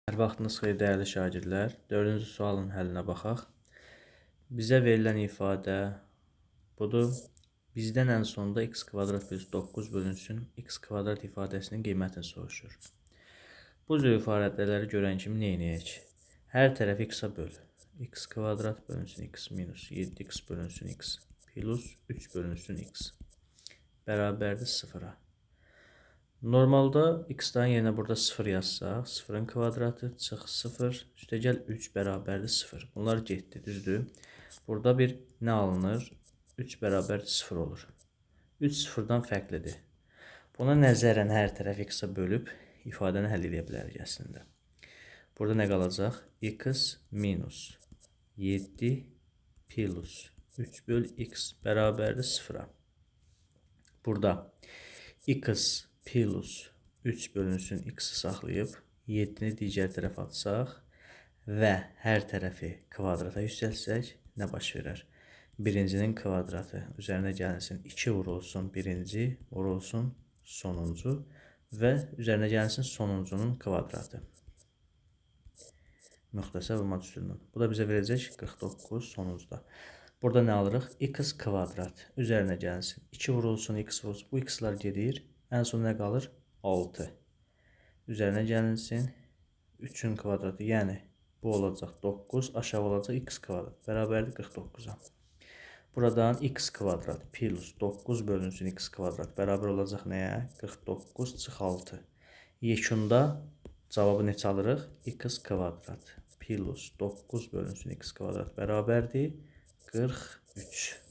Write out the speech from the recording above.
Hər vaxtınız xeyir dəyərli şagirdlər. 4-cü sualın həllinə baxaq. Bizə verilən ifadə budur. Bizdən ən sonda x kvadrat plus 9 bölünsün x kvadrat ifadəsinin qiymətini soruşur. Bu cür ifadələri görən kimi nə edək? Hər tərəf x-a böl. X kvadrat bölünsün x minus 7x bölünsün x plus 3 bölünsün x bərabərdir 0-a. Normalda x-ların yerinə burada 0 yazsaq, 0-ın kvadratı çıx 0, üstəgəl 3 bərabərdir 0. Bunlar getdi, düzdür? Burada bir nə alınır? 3 bərabərdir 0 olur. 3 0-dan fərqlidir. Buna nəzərən hər tərəf x-a bölüb ifadəni həll edə bilərik əslində. Burada nə qalacaq? X minus 7 plus 3 böl x bərabərdir 0-a. Burada x plus 3 bölünsün x-i saxlayıb 7-ni digər tərəfə atsaq və hər tərəfi kvadrata yüksəlsək nə baş verər? Birincinin kvadratı üzərinə gəlinsin 2 vurulsun birinci, vurulsun sonuncu və üzərinə gəlinsin sonuncunun kvadratı. Müxtəsər vurma üstündən. Bu da bizə verəcək 49 sonuncuda. Burada nə alırıq? X kvadrat üzərinə gəlinsin 2 vurulsun x vurulsun. Bu x-lar gedir. Ən son nə qalır? 6. Üzərinə gəlinsin 3-ün kvadratı, yəni bu olacaq 9, aşağı olacaq x kvadrat, bərabərdir 49-a. Buradan x kvadrat plus 9 bölünsün x kvadrat bərabər olacaq nəyə? 49 çıx 6. Yekunda cavabı neçə alırıq? X kvadrat plus 9 bölünsün x kvadrat bərabərdir 43.